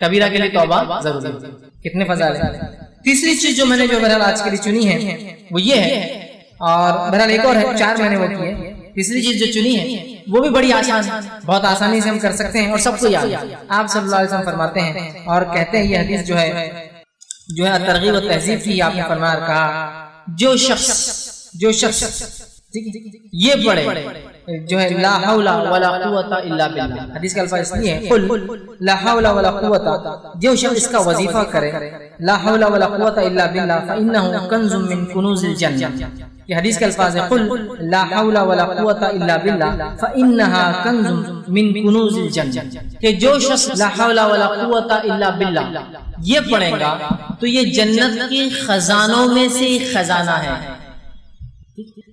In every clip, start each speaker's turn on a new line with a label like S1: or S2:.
S1: کبیرہ کے لیے توبہ ضروری ہے. کتنے فضائل ہیں. تیسری چیز جو میں نے بہرحال آج کے لیے چنی ہے وہ یہ ہے، اور بہرحال ایک اور ہے، 4 میں نے وہ کی ہے. تیسری چیز جو چنی ہے وہ بھی بڑی آسان ہے، بہت آسانی سے ہم کر سکتے ہیں اور سب کو یاد ہے. آپ صلی اللہ علیہ وسلم فرماتے ہیں اور کہتے ہیں، یہ حدیث جو ہے ترغیب و تہذیب کی، آپ نے فرمایا اور کہا جو شخص یہ پڑھے جو ہے لا حول ولا قوت الا باللہ، حدیث کا الفاظ اس لیے ہے قل لا حول ولا قوت، جو شخص اس کا وظیفہ کرے لا حول ولا قوت الا باللہ فانه کنز من کنوز الجنہ. یہ حدیث کے الفاظ ہے قل لا حول ولا قوت الا باللہ فانها کنز من کنوز الجنہ، کہ جو شخص لا حول ولا قوت الا باللہ یہ پڑھے گا تو یہ جنت کے خزانوں میں سے ایک خزانہ ہے.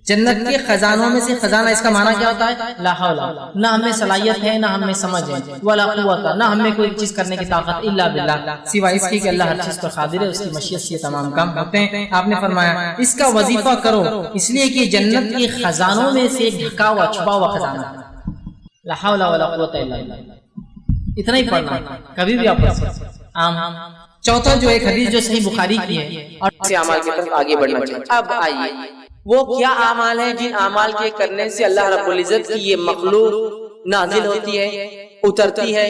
S1: جنت کے خزانوں میں سے خزانہ، اس کا معنی کیا ہوتا ہے؟ لا حول، نہ ہمیں صلاحیت ہے، نہ ہمیں سمجھ ہے، ولا قوت، نہ ہمیں کوئی چیز کرنے کی طاقت، الا باللہ، سوائے اس کی کہ اللہ ہر چیز پر قادر ہے، اس کی مشیت سے یہ تمام کام ہوتے ہیں. آپ نے فرمایا اس کا وظیفہ کرو، اس لیے کہ جنت کے خزانوں میں سے ایک ڈھکا ہوا چھپا ہوا خزانہ ہے. لا حول ولا قوت الا باللہ، اتنا ہی پڑھنا ہے، کبھی بھی آپ پڑھ سکتے ہیں. چوتھا جو ایک حدیث جو صحیح بخاری کی ہے، اور
S2: سے اعمال کی طرف آگے بڑھنا چاہیے. اب آئیے وہ کیا اعمال ہیں جن اعمال کے کرنے سے اللہ رب العزت کی یہ مخلوق نازل ہوتی ہے، اترتی ہے،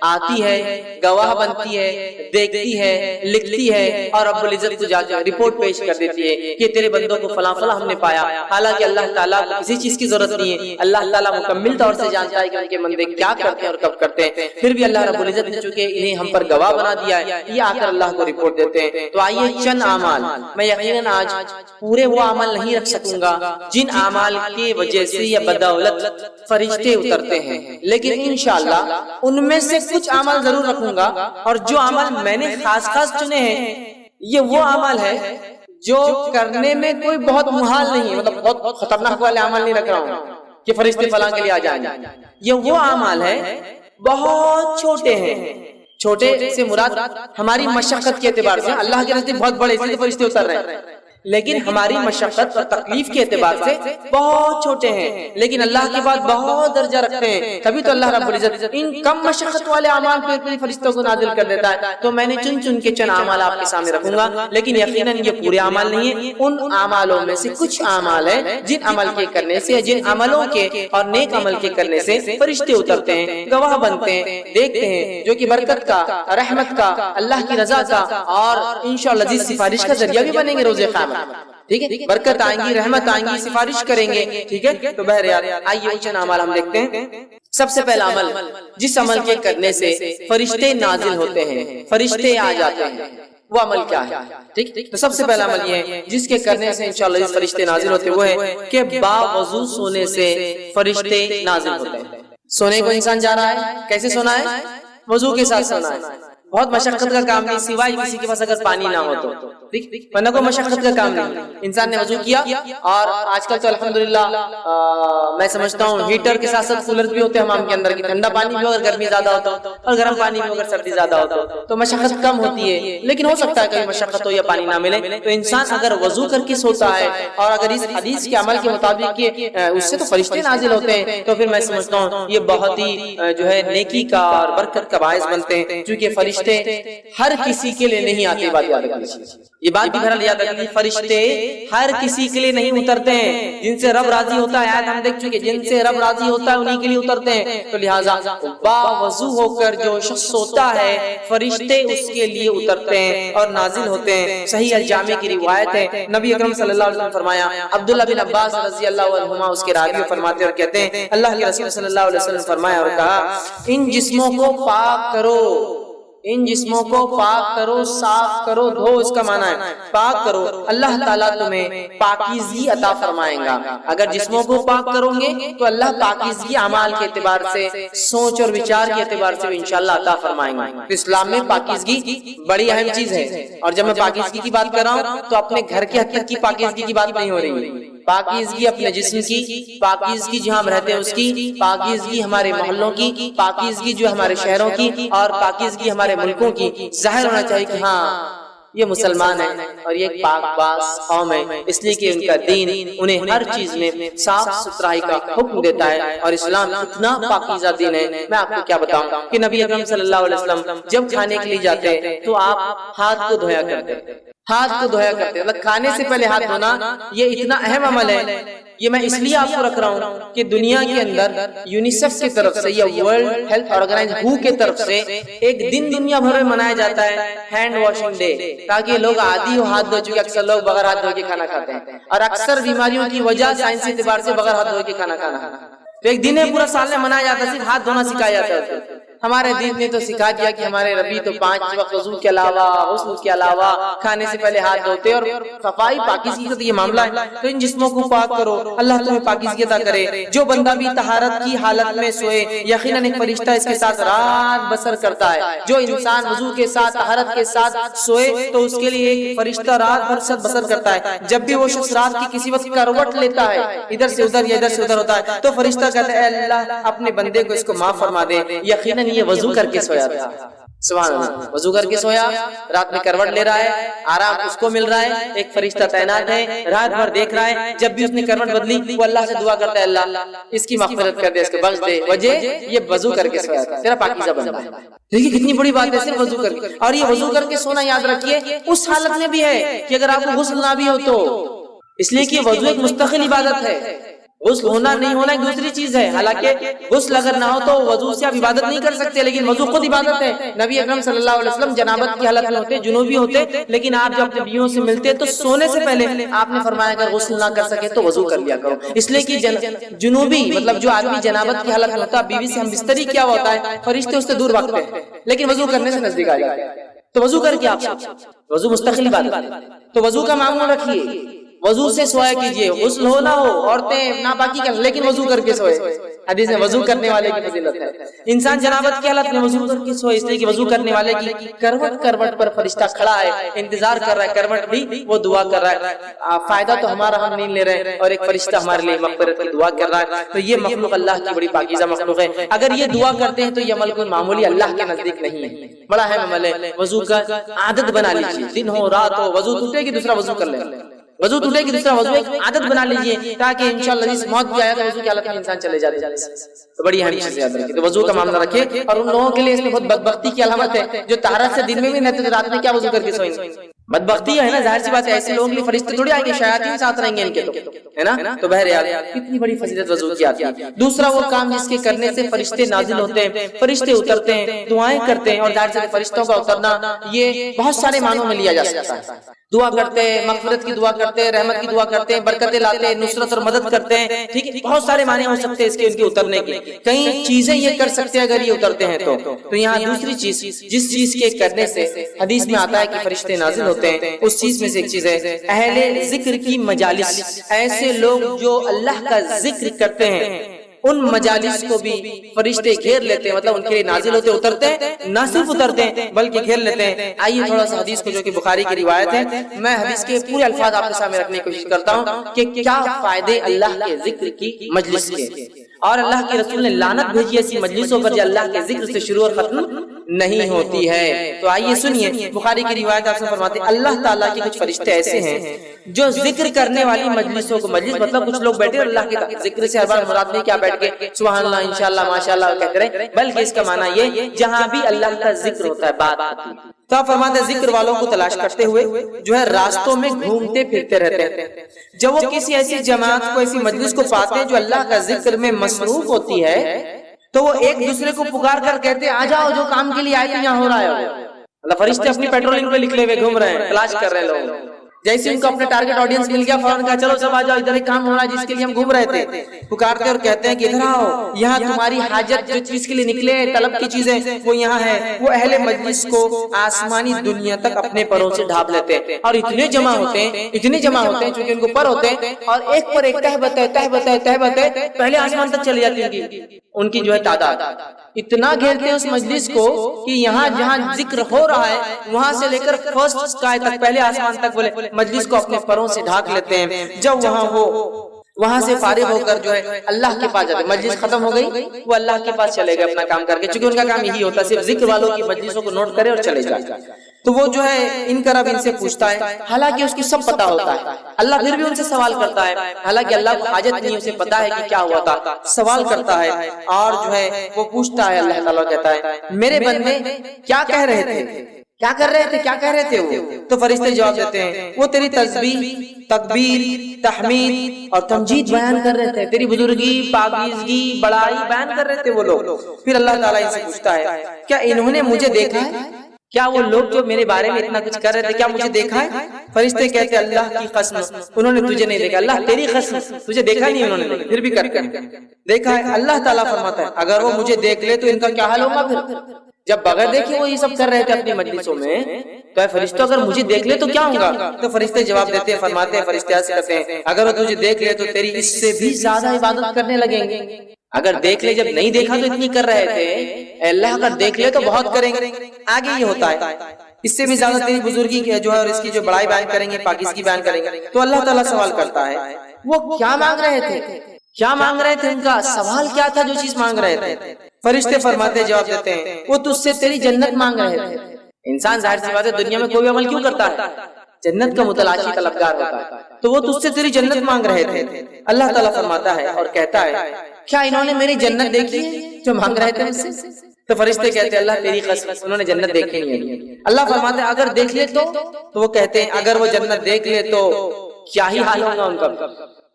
S2: آتی ہے، گواہ بنتی ہے، دیکھتی ہے، لکھتی ہے، اور رب العزت کو جا کے رپورٹ پیش کر دیتی ہے کہ تیرے بندوں کو فلاں فلاں ہم نے پایا. حالانکہ اللہ تعالیٰ کو کسی چیز کی ضرورت نہیں ہے، اللہ تعالیٰ مکمل طور سے جانتا ہے کہ ان کے بندے کیا کرتے ہیں اور کب کرتے ہیں. پھر بھی اللہ رب العزت نے چونکہ انہیں ہم پر گواہ بنا دیا ہے، یہ آ کر اللہ کو رپورٹ دیتے ہیں. تو آئیے چند اعمال، میں یقیناً آج پورے وہ عمل نہیں رکھ سکوں گا جن اعمال کی وجہ سے یا بدولت فرشتے اترتے ہیں، لیکن انشاءاللہ ان میں سے کچھ عمل ضرور رکھوں گا. اور جو عمل میں نے خاص چنے ہیں یہ وہ عمل ہے جو کرنے میں کوئی بہت محال نہیں ہے، مطلب بہت خطرناک والے عمل نہیں رکھ رہا ہوں کہ فرشتے فلاں کے لیے آ جائیں. یہ وہ عمل ہے بہت چھوٹے ہیں. چھوٹے سے مراد ہماری مشقت کے اعتبار سے، اللہ کے نزدیک بہت بڑے، اس لیے فرشتے اتر رہے ہیں، لیکن ہماری مشقت اور تکلیف کے اعتبار سے بہت چھوٹے ہیں، لیکن اللہ کے بعد بہت درجہ رکھتے ہیں. تبھی تو اللہ رب العزت ان کم مشقت والے اعمال پہ فرشتوں کو نازل کر دیتا ہے. تو میں نے چن کے چند اعمال آپ کے سامنے رکھوں گا، لیکن یقیناً یہ پورے اعمال نہیں ہیں. ان اعمالوں میں سے کچھ اعمال ہیں جن عمل کے کرنے سے، جن عملوں کے اور نیک عمل کے کرنے سے فرشتے اترتے ہیں، گواہ بنتے ہیں، دیکھتے ہیں، جو کہ برکت کا، رحمت کا، اللہ کی رضا کا اور انشاءاللہ عزیز سفارش کا ذریعہ بھی بنیں گے روز قیامت. ٹھیک ہے، برکت آئیں گی، رحمت آئیں گی، سفارش کریں گے. ٹھیک ہے، تو بہرحال آئیے چند اعمال ہم دیکھتے ہیں. سب سے پہلا عمل جس عمل کے کرنے سے فرشتے نازل ہوتے ہیں، فرشتے آ جاتے ہیں، وہ عمل کیا ہے؟ ٹھیک، تو سب سے پہلا عمل یہ ہے جس کے کرنے سے انشاءاللہ فرشتے نازل ہوتے ہیں، وہ ہے کہ باوضو سونے سے فرشتے نازل ہوتے ہیں. سونے کو انسان جا رہا ہے، کیسے سونا ہے؟ وضو کے ساتھ سونا ہے. بہت مشقت کا کام نہیں، سوائے کسی کے پاس اگر پانی نہ ہو تو، ورنہ کوئی مشقت کا کام نہیں. انسان نے وضو کیا، اور آج کل تو الحمدللہ میں سمجھتا ہوں ہیٹر کے ساتھ ساتھ کولر بھی ہوتے ہیں حمام کے اندر، کی ٹھنڈا پانی بھی اگر گرمی زیادہ ہوتا اور گرم پانی بھی اگر سردی زیادہ ہوتا تو مشقت کم ہوتی ہے. لیکن ہو سکتا ہے کبھی مشقت ہو یا پانی نہ ملے، تو انسان اگر وضو کر کے سوتا ہے اور اگر اس حدیث کے عمل کے مطابق اس سے تو فرشتے نازل ہوتے ہیں، تو پھر میں سمجھتا ہوں یہ بہت ہی جو ہے نیکی کا اور برکت کا باعث بنتے ہیں. چونکہ فرشتے ہر کسی کے لیے نہیں آتے. بات یاد رکھیے، یہ بات بھی بہرحال یاد رکھیے، فرشتے ہر کسی کے لیے نہیں اترتے ہیں. جن سے رب راضی ہوتا ہے، آیت ہم دیکھ چکے، جن سے رب راضی ہوتا ہے انہی کے لیے اترتے ہیں. تو لہٰذا باوضو ہو کر جو شخص سوتا ہے، فرشتے اس کے لیے اترتے ہیں اور نازل ہوتے ہیں. صحیح الجامع کی روایت ہے، نبی اکرم صلی اللہ علیہ وسلم فرمایا، عبداللہ بن عباس رضی اللہ عنہما اس کے راوی فرماتے اور کہتے ہیں، اللہ کے رسول صلی اللہ علیہ وسلم فرمایا اور کہا، ان جسموں کو پاک کرو، ان جسموں کو پاک کرو، صاف کرو، دھو، اس کا معنی ہے پاک کرو، اللہ تعالیٰ تمہیں پاکیزگی عطا فرمائیں گا. اگر جسموں کو پاک کرو گے تو اللہ پاکیزگی اعمال کے اعتبار سے، سوچ اور وچار کے اعتبار سے انشاءاللہ عطا فرمائیں گے. تو اسلام میں پاکیزگی بڑی اہم چیز ہے. اور جب میں پاکیزگی کی بات کر رہا ہوں تو اپنے گھر کے حد تک کی پاکیزگی کی بات نہیں ہو رہی ہے. پاکیزگی اپنے جسم کی، پاکیزگی جہاں ہم رہتے ہیں اس کی، پاکیزگی ہمارے محلوں کی، پاکیزگی جو ہمارے شہروں کی، اور پاکیزگی ہمارے ملکوں کی. ظاہر ہونا چاہیے کہ ہاں یہ مسلمان ہیں اور یہ ایک پاک باز قوم ہے، اس لیے کہ ان کا دین انہیں ہر چیز میں صاف ستھرائی کا حکم دیتا ہے، اور اسلام اتنا پاکیزہ دین ہے. میں آپ کو کیا بتاؤں کہ نبی اکرم صلی اللہ علیہ وسلم جب کھانے کے لیے جاتے تو آپ ہاتھ کو دھویا کرتے، ہاتھ کو دھویا کرتے، مطلب کھانے سے پہلے ہاتھ دھونا یہ اتنا اہم عمل ہے. یہ میں اس لیے آپ کو رکھ رہا ہوں کہ دنیا کے اندر یونیسیف کی طرف سے یا ورلڈ ہیلتھ آرگنائز WHO کی طرف سے ایک دن دنیا بھر میں منایا جاتا ہے ہینڈ واشنگ ڈے، تاکہ لوگ عادی ہو ہاتھ دھو چکے. اکثر لوگ بغیر ہاتھ دھو کے کھانا کھاتے ہیں، اور اکثر بیماریوں کی وجہ سائنسی اعتبار سے بغیر ہاتھ دھو کے کھانا کھانا. تو ایک دن ہے پورا سال میں منایا جاتا ہے، صرف ہاتھ دھونا سکھایا جاتا ہے. ہمارے دین نے تو سکھا دیا کہ ہمارے ربی تو 5 وقت وضو کے علاوہ غسل کے علاوہ کھانے سے پہلے ہاتھ دھوتے، اور صفائی پاکیزگی کا تو یہ معاملہ ہے. تو ان جسموں کو پاک کرو، اللہ تمہیں پاکیزگی عطا کرے. جو بندہ بھی طہارت کی حالت میں سوئے، یقیناً ایک فرشتہ اس کے ساتھ رات بسر کرتا ہے. جو انسان وضو کے ساتھ طہارت کے ساتھ سوئے تو اس کے لیے ایک فرشتہ رات بھر ساتھ بسر کرتا ہے. جب بھی وہ شخص رات کی کسی وقت کروٹ لیتا ہے، ادھر سے ادھر یا ادھر سے ادھر ہوتا ہے، تو فرشتہ کہتا ہے اے اللہ اپنے بندے کو اس کو معاف فرما دے. یقیناً یہ وضو کر کے سویا تھا. سبحان اللہ، وضو کر کے سویا، رات میں کروٹ لے رہا ہے، آرام اس کو مل رہا ہے، ایک فرشتہ تعینات ہے رات بھر دیکھ رہا ہے. جب بھی اس نے کروٹ بدلی وہ اللہ سے دعا کرتا ہے اللہ اس کی مغفرت کر دے، اس کو بخش دے. وجہ یہ وضو کر کے سویا تھا، تیرا پاکیزہ بن جائے. دیکھیے کتنی بڑی بات ہے صرف وضو کر کے. اور یہ وضو کر کے سونا یاد رکھیے اس حالت میں بھی ہے کہ اگر آپ کو غسل نہ بھی ہو تو، اس لیے کہ وضو ایک مستقل عبادت ہے. غسل ہونا نہیں ہونا ایک دوسری چیز ہے. حالانکہ غسل اگر نہ ہو تو وضو سے آپ عبادت نہیں کر سکتے، لیکن وضو خود عبادت ہے. نبی اکرم صلی اللہ علیہ وسلم جنابت کی حالت میں ہوتے، جنوبی ہوتے، لیکن آپ جب اپنے بیویوں سے ملتے تو سونے سے پہلے آپ نے فرمایا اگر غسل نہ کر سکے تو وضو کر لیا کرو. اس لیے کہ جنوبی مطلب جو آدمی جنابت کی حالت میں ہوتا، بیوی سے ہم بستری کیا ہوتا ہے، فرشتے اس سے دور بھاگتے ہیں، لیکن وضو کرنے سے نزدیک آ جاتے ہیں. تو وضو کر کے آپ وضو مستقل عبادت ہے. تو وضو کا معمول رکھیے، وضو سے سویا کیجئے. غسل ہو نہ ہو، عورتیں ناپاکی کریں لیکن وضو کر کے سوئے. حدیث میں وضو کرنے والے کی فضیلت ہے. انسان جنابت کی حالت میں وضو کر کے سوئے، اس لیے کہ وضو کرنے والے کی کروٹ پر فرشتہ کھڑا ہے، انتظار کر رہا ہے. کروٹ بھی وہ دعا کر رہا ہے. فائدہ تو ہمارا ہم نہیں لے رہے ہیں، اور ایک فرشتہ ہمارے لیے مغفرت کی دعا کر رہا ہے. تو یہ مخلوق اللہ کی بڑی پاکیزہ مخلوق ہے. اگر یہ دعا کرتے ہیں تو یہ عمل کوئی معمولی اللہ کے نزدیک نہیں ہے، بڑا اہم عمل ہے. وضو کا عادت بنا لیجیے، دن ہو رات ہو وضو ٹوٹے کہ دوسرا وضو کر لیں، وضو ٹوٹے کہ دوسرا وضو، ایک عادت بنا لیجیے تاکہ انشاءاللہ جس موت بھی آیا تو وضو کی حالت میں انسان چلے جاتے. تو بڑی اہم چیز یاد رکھیے. تو وضو کا معاملہ رکھے. اور ان لوگوں کے لیے اس میں بہت بدبختی کی علامت ہے جو طہارت سے دن میں بھی رہتے رات میں کیا وضو کر کے سوئیں گے. بدبختی ہے نا، ظاہر سی بات ہے. ایسے لوگوں کے لیے فرشتے تھوڑی آئیں گے، شیاطین ساتھ رہیں گے ان کے، تو ہے نا. تو بہرحال کتنی بڑی فضیلت وضو کی آتی ہے. دوسرا وہ کام جس کے کرنے سے فرشتے نازل ہوتے ہیں، فرشتے اترتے ہیں، دعائیں کرتے ہیں. اور ظاہر سے فرشتوں کا اترنا یہ بہت سارے معنوں میں لیا جا سکتا ہے. دعا کرتے ہیں، مغفرت کی دعا کرتے ہیں، رحمت کی دعا کرتے ہیں، برکتیں لاتے ہیں، نصرت اور مدد کرتے ہیں. ٹھیک ہے، بہت سارے معنی ہو سکتے ہیں اس کے ان کے اترنے کے. کئی چیزیں یہ کر سکتے ہیں اگر یہ اترتے ہیں تو یہاں دوسری چیز جس چیز کے کرنے سے حدیث میں آتا ہے کہ فرشتے نازل ہوتے ہیں، اس چیز میں سے ایک چیز ہے اہل ذکر کی مجالس. ایسے لوگ جو اللہ کا ذکر کرتے ہیں ان مجالس کو بھی فرشتے گھیر لیتے ہیں. مطلب ان کے لیے نازل ہوتے، اترتے ہیں، نہ صرف اترتے ہیں بلکہ گھیر لیتے ہیں. آئیے تھوڑا سا حدیث کو جو کہ بخاری کی روایت ہے، میں حدیث کے پورے الفاظ آپ کے سامنے رکھنے کی کوشش کرتا ہوں کہ کیا فائدے اللہ کے ذکر کی مجلس کے. اور اللہ کے رسول نے لعنت بھیجی ایسی مجلسوں پر جو اللہ کے ذکر سے شروع اور ختم نہیں ہوتی ہے. تو آئیے سنیے بخاری کی روایت آپ سے فرماتے ہیں اللہ تعالیٰ کے کچھ فرشتے ایسے ہیں جو ذکر کرنے والی مجلسوں کو، مجلس مطلب کچھ لوگ بیٹھے اللہ کے ذکر سے ہر بار مراد نہیں کیا بیٹھ کے سبحان اللہ انشاءاللہ ماشاءاللہ کہتے رہے، بلکہ اس کا معنی یہ جہاں بھی اللہ کا ذکر ہوتا ہے بات ہوتی ہے. تو آپ فرماتے ہیں ذکر والوں کو تلاش کرتے ہوئے جو ہے راستوں میں گھومتے پھرتے رہتے ہیں. جب وہ کسی ایسی جماعت کو، ایسی مجلس کو پاتے ہیں جو اللہ کا ذکر میں مصروف ہوتی ہے تو وہ ایک دوسرے کو پکار کر کہتے ہیں آ جاؤ جو کام کے لیے آئے تھے یہاں ہو رہا ہے. اللہ فرشتے اپنی پیٹرولنگ پہ نکلے ہوئے گھوم رہے ہیں، تلاش کر رہے ہیں لوگ. جیسے ان کو اپنے ٹارگٹ آڈینس مل گیا فوراً کہا چلو سب آ جاؤ ادھر ایک کام ہو رہا ہے جس کے لیے ہم گھوم رہے تھے. پکارتے اور کہتے ہیں کہ ادھر آؤ، یہاں تمہاری حاجت جو چیز کے لیے نکلے طلب کی چیزیں وہ یہاں ہے. وہ اہل مجلس کو آسمانی دنیا تک اپنے پروں سے ڈھانپ لیتے ہیں اور اتنے جمع ہوتے ہیں چونکہ ان کو پر ہوتے ہیں اور ایک پر ایک تہبت پہلے آسمان تک چلی جاتی ہے ان کی جو ہے تعداد. اتنا گھیرتے ہیں اس مجلس کو کہ یہاں جہاں ذکر ہو رہا ہے وہاں سے لے کر فرسٹ اسکائی تک، پہلے آسمان تک بولے مجلس کو اپنے پروں سے ڈھانک لیتے ہیں. جب وہاں وہ وہاں سے فارغ ہو کر جو ہے اللہ کے پاس جاتے، مجلس ختم ہو گئی وہ اللہ کے پاس چلے گئے اپنا کام کر کے، چونکہ ان کا کام یہی ہوتا ہے صرف ذکر والوں کی مجلسوں کو نوٹ کرے اور چلے جائے۔ تو وہ جو ہے ان کا رب ان سے پوچھتا ہے، حالانکہ اس کی سب پتا ہوتا ہے، اللہ پھر بھی ان سے سوال کرتا ہے، حالانکہ اللہ کو حاجت نہیں، اسے پتا ہے کہ کیا ہوا تھا، سوال کرتا ہے اور جو ہے وہ پوچھتا ہے، اللہ تعالیٰ کہتا ہے میرے بندے کیا کہہ رہے تھے، کیا کر رہے تھے، کیا کہہ رہے تھے وہ؟ تو فرشتے جواب دیتے ہیں وہ تیری تسبیح، تکبیر، تحمید اور تمجید بیان کر رہے تھے، تیری بزرگی، پاکیزگی، بڑائی بیان کر رہے تھے وہ لوگ۔ پھر اللہ تعالیٰ ان سے پوچھتا ہے کیا انہوں نے مجھے دیکھا ہے؟ کیا وہ لوگ جو میرے بارے میں اتنا کچھ کر رہے تھے کیا مجھے دیکھا ہے؟ فرشتے کہتے ہیں اللہ کی قسم انہوں نے تجھے نہیں دیکھا، اللہ تیری قسم تجھے دیکھا نہیں انہوں نے، پھر بھی کرتے ہیں دیکھا ہے۔ اللہ تعالیٰ فرماتا ہے اگر وہ مجھے دیکھ لے تو ان کا کیا حال ہوگا؟ پھر جب بغیر دیکھے وہ یہ سب کر رہے تھے اپنی مجلسوں میں، تو اے فرشتوں اگر مجھے دیکھ لے تو کیا ہوگا؟ تو فرشتے جواب دیتے ہیں، فرماتے ہیں فرشتے ایسے کرتے ہیں اگر وہ تجھے دیکھ لے تو تیری اس سے بھی زیادہ عبادت کرنے لگیں گے۔ اگر دیکھ لے، جب نہیں دیکھا تو اتنی کر رہے تھے، اے اللہ اگر دیکھ لے تو بہت کریں گے، آگے یہ ہوتا ہے اس سے بھی زیادہ تیری بزرگی جو ہے اور اس کی جو بڑائی بیان کریں گے، پاکیزگی بیان کریں گے۔ تو اللہ تعالیٰ سوال کرتا ہے وہ کیا مانگ رہے تھے، کیا مانگ رہے تھے، ان کا سوال کیا تھا جو چیز مانگ رہے تھے؟ فرشتے فرماتے جواب دیتے ہیں وہ تجھ سے تیری جنت مانگ رہے تھے۔ انسان ظاہر سی بات ہے دنیا میں کوئی عمل کیوں کرتا ہے؟ جنت کا متلاشی طلبگار ہوتا ہے، تو وہ تجھ سے تیری جنت مانگ رہے تھے۔ اللہ تعالیٰ فرماتا ہے اور کہتا ہے کیا انہوں نے میری جنت دیکھی ہے جو مانگ رہے تھے مجھ سے؟ تو فرشتے کہتے ہیں اللہ تیری قسم انہوں نے جنت دیکھی نہیں ہے۔ اللہ فرماتے ہیں اگر دیکھ لے تو وہ کہتے ہیں اگر وہ جنت دیکھ لے تو کیا ہی حال ہوگا ان کا،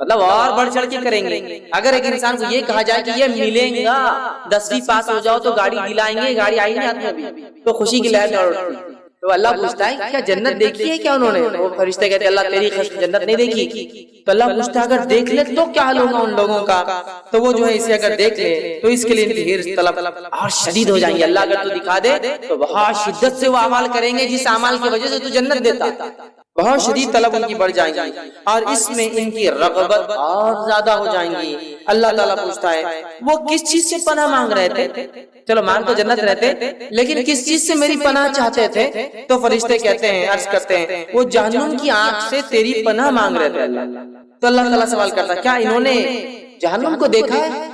S2: مطلب اور بڑھ چڑھ کے کریں گے۔ اگر ایک انسان کو یہ کہا جائے کہ یہ ملیں گا، 10ویں پاس ہو جاؤ تو گاڑی دلائیں گے، گاڑی آئی نہیں آتی ابھی تو خوشی کی لہر دوڑ اٹھتی، تو اللہ پوچھتا ہے کیا جنت دیکھی ہے کیا انہوں نے؟ وہ فرشتے کہتے ہیں اللہ تیری قسم جنت نہیں دیکھی۔ تو اللہ پوچھتا ہے اگر دیکھ لے تو کیا حال ہوگا ان لوگوں کا؟ تو وہ جو ہے اسے اگر دیکھ لے تو اس کے لیے ان کی حرص طلب اور شدید ہو جائیں گے، اللہ اگر تو دکھا دے تو بہت شدت سے وہ اعمال کریں گے جس اعمال کی وجہ سے تو جنت دیتا، بہت شدید طلب ان کی بڑھ جائیں گی اور اس میں ان کی رغبت اور زیادہ ہو جائیں گی۔ اللہ تعالیٰ پوچھتا ہے وہ کس چیز سے پناہ مانگ رہے تھے؟ چلو مان تو جنت رہتے لیکن کس چیز سے میری پناہ چاہتے تھے؟ تو فرشتے کہتے ہیں، عرض کرتے ہیں وہ جہنم کی آگ سے تیری پناہ مانگ رہے تھے اللہ۔ تو اللہ تعالیٰ سوال کرتا ہے کیا انہوں نے جہنم کو دیکھا ہے؟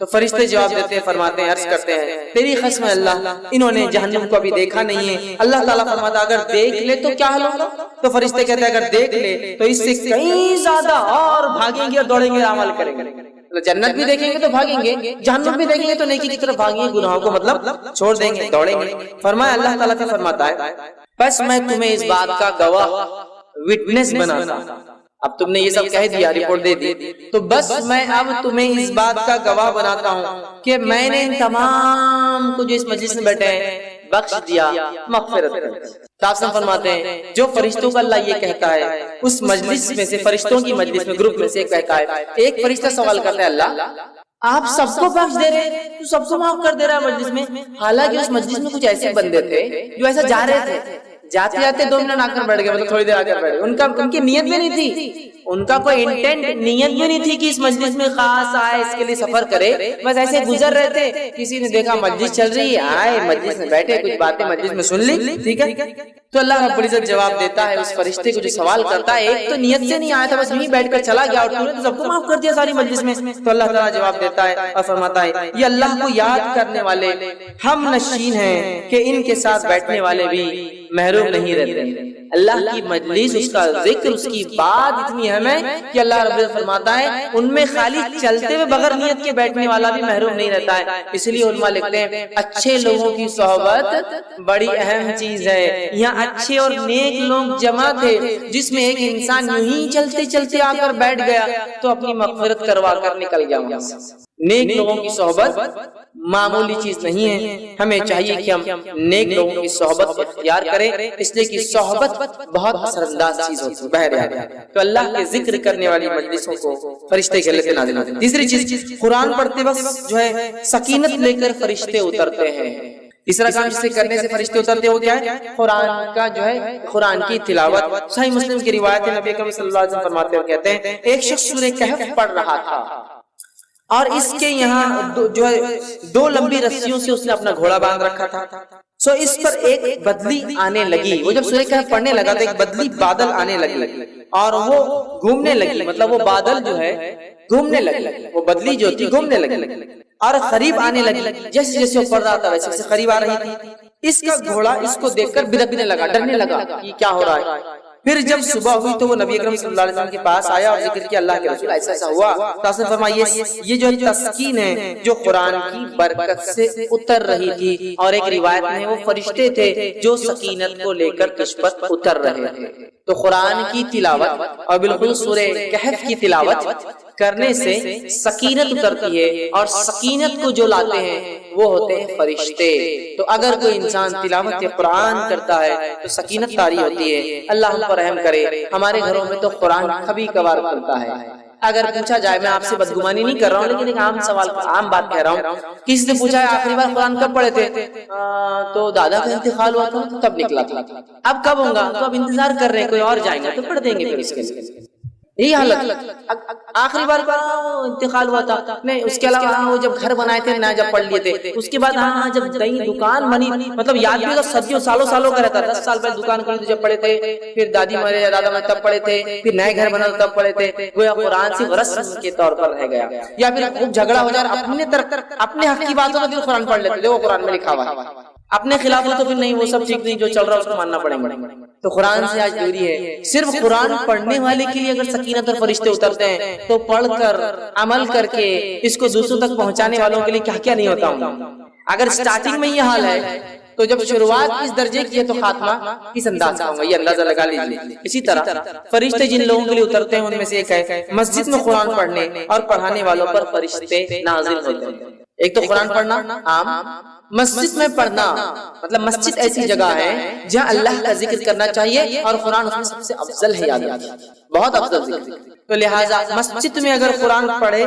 S2: تو فرشتے جواب دیتے ہیں، فرماتے ہیں، عرض کرتے ہیں تیری قسم اللہ انہوں نے جہنم کو ابھی دیکھا نہیں ہے۔ اللہ تعالیٰ فرماتا ہے اگر دیکھ لے تو کیا حال ہوگا؟ تو فرشتے کہتے ہیں اگر دیکھ لے تو اس سے کہیں زیادہ اور بھاگیں گے اور دوڑیں گے، عمل کریں گے۔ جنت بھی دیکھیں گے تو بھاگیں گے، جہنم بھی دیکھیں گے تو نیکی کی طرف بھاگیں گے، گناہوں کو مطلب چھوڑ دیں گے، دوڑیں گے۔ فرمایا اللہ تعالیٰ سے فرماتا ہے بس میں تمہیں اس بات کا گواہ وٹنس بناتا ہوں، اب تم نے یہ سب کہہ دیا، رپورٹ دے دی، تو بس میں اب تمہیں اس بات کا گواہ بناتا ہوں کہ میں نے ان تمام کو جو اس مجلس میں بیٹھے ہیں بخش دیا، مغفرت کر دی۔ تاثر فرماتے ہیں جو فرشتوں کا اللہ یہ کہتا ہے اس مجلس میں سے، فرشتوں کی مجلس میں گروپ میں سے کہتا ہے، ایک فرشتہ سوال کرتا ہے اللہ آپ سب کو بخش دے رہے، تو سب کو معاف کر دے رہا ہے مجلس میں، حالانکہ اس مجلس میں کچھ ایسے بندے تھے جو ایسا جا رہے تھے، جاتے جاتے 2 منٹ آ کر بیٹھ گئے، مطلب تھوڑی دیر آ کر بیٹھ گئے، ان کی نیت بھی نہیں تھی، ان کا کوئی انٹینٹ نیت بھی نہیں تھی کہ اس مجلس میں خاص آئے اس کے لیے سفر کرے، بس ایسے گزر رہے تھے، کسی نے دیکھا مجلس چل رہی ہے، آئے مجلس میں بیٹھے، کچھ باتیں مجلس میں سن لی، ٹھیک ہے۔ تو اللہ رب العزت جواب دیتا ہے اس فرشتے کو جو سوال کرتا ہے، ایک تو نیت سے نہیں آیا تھا، بس یہیں بیٹھ کر چلا گیا اور تو نے تو سب کو معاف کر دیا ساری مجلس میں۔ تو اللہ تعالیٰ جواب دیتا ہے اور فرماتا ہے یہ اللہ کو یاد کرنے والے ہم نشین ہیں کہ ان کے ساتھ بیٹھنے والے بھی محروم نہیں رہتے۔ اللہ کی مجلس، اس کا ذکر، اس کی بات اتنی اہم ہے کہ اللہ رب العزت فرماتا ہے ان میں خالی چلتے ہوئے بغیر نیت کے بیٹھنے والا بھی محروم نہیں رہتا ہے۔ اس لیے علماء لکھتے ہیں اچھے لوگوں کی صحبت بڑی اہم چیز ہے۔ یہاں اچھے اور نیک لوگ جمع تھے، جس میں ایک انسان یوں ہی چلتے چلتے آ کر بیٹھ گیا تو اپنی مغفرت کروا کر نکل گیا وہاں سے۔ نیک لوگوں کی صحبت معمولی چیز نہیں ہے، ہمیں چاہیے کہ ہم نیک لوگوں کی صحبت اختیار کریں، اس لیے کہ صحبت بہت اثر انداز چیز ہوتی ہے۔ بہرحال تو اللہ کے ذکر کرنے والی مجلسوں کو فرشتے کے لیے نازل ہوتے ہیں۔ تیسری چیز، قرآن پڑھتے وقت جو ہے سکینت لے کر فرشتے اترتے ہیں۔ تیسرا کام جسے کرنے سے فرشتے اترتے ہو کیا ہے؟ قرآن کا جو ہے قرآن کی تلاوت۔ صحیح مسلم کی روایت ہے، نبی اکرم صلی اللہ علیہ وسلم فرماتے ہیں، کہتے ہیں ایک شخص سورہ کہف پڑھ رہا تھا اور اس کے یہاں جو ہے 2 لمبی رسیوں سے اس نے اپنا گھوڑا باندھ رکھا تھا، سو اس پر ایک بدلی آنے لگی. وہ جب سورہ کہف پڑھنے لگا تو ایک بدلی بادل آنے لگی اور وہ گھومنے لگی. مطلب وہ بادل جو ہے گھومنے لگی, وہ بدلی جو تھی گھومنے لگی اور قریب آنے لگی. جیسے جیسے وہ پڑھ رہا تھا ویسے ویسے قریب آ رہی تھی. اس کا گھوڑا اس کو دیکھ کر بدکنے لگا, ڈرنے لگا یہ کیا ہو رہا ہے. پھر جب صبح ہوئی تو وہ نبی اکرم صلی اللہ علیہ وسلم کے پاس آیا اور ذکر کیا اللہ کے رسول ایسا ایسا ہوا. تو آپ نے فرمایا یہ جو تسکین ہے جو قرآن کی برکت سے اتر رہی تھی, اور ایک روایت میں وہ فرشتے تھے جو سکینت کو لے کر کش پر اتر رہے تھے. تو قرآن کی تلاوت اور بالکل سورہ کہف کی تلاوت کرنے سے سکینت اترتی ہے, اور سکینت کو جو لاتے ہیں وہ ہوتے ہیں فرشتے. تو اگر کوئی انسان تلاوت قرآن کرتا ہے تو سکینت طاری ہوتی ہے. اللہ ہم پر رحم کرے. ہمارے گھروں میں تو قرآن کبھی کبھار پڑھتا ہے. اگر پوچھا جائے, میں آپ سے بدگمانی نہیں کر رہا ہوں لیکن ایک عام سوال, عام بات کہہ رہا ہوں, کسی نے پوچھا ہے آخری بار قرآن کب پڑھے تھے, تو دادا کا انتقال ہوا تھا تب نکلا تھا. اب کب ہوگا, تو اب انتظار کر رہے ہیں کوئی اور جائیں گے تو پڑھ دیں گے. پھر اس کے لیے یہی حالت, آخری بار انتقال ہوا تھا نہیں, اس کے علاوہ وہ جب گھر بنائے تھے نہ جب پڑھ لیے تھے, اس کے بعد ہاں جب نئی دکان بنی, مطلب یاد بھی ہوگا صدیوں سالوں کا رہتا. 10 سال پہلے دکان کھلی تو جب پڑھے تھے, پھر دادی مرے یا دادا مرے تب پڑھے تھے, پھر نئے گھر بنا تب پڑھے تھے. گویا قرآن صرف رسم کے طور پر رہ گیا. یا پھر خوب جھگڑا ہو جائے اپنے حق کی بات ہو تو پھر قرآن پڑھ لیتے, وہ قرآن میں لکھا ہوا ہے. اپنے خلاف ہو تو پھر نہیں, وہ سب ٹھیک نہیں, جو چل رہا ہے اس کو ماننا پڑے گا. تو قرآن سے آج دوری ہے. صرف قرآن پڑھنے والے کے لیے اگر سکینت اور فرشتے اترتے ہیں تو پڑھ کر عمل کر کے اس کو دوسروں تک پہنچانے والوں کے لیے کیا کیا نہیں ہوتا ہوں. اگر سٹارٹنگ میں یہ حال ہے تو جب شروعات اس درجے کی ہے تو خاتمہ کس انداز کا ہوگا, یہ اندازہ لگا لیجیے. اسی طرح فرشتے جن لوگوں کے لیے اترتے ہیں ان میں سے ایک ہے مسجد میں قرآن پڑھنے اور پڑھانے والوں پر فرشتے نازل ہوتے ہیں. ایک تو قرآن پڑھنا عام, مسجد میں پڑھنا مطلب مسجد ایسی جگہ ہے جہاں اللہ کا ذکر کرنا چاہیے اور قرآن اس میں سب سے افضل ہے, یاد رکھیے بہت افضل ذکر. تو لہٰذا مسجد میں اگر قرآن پڑھے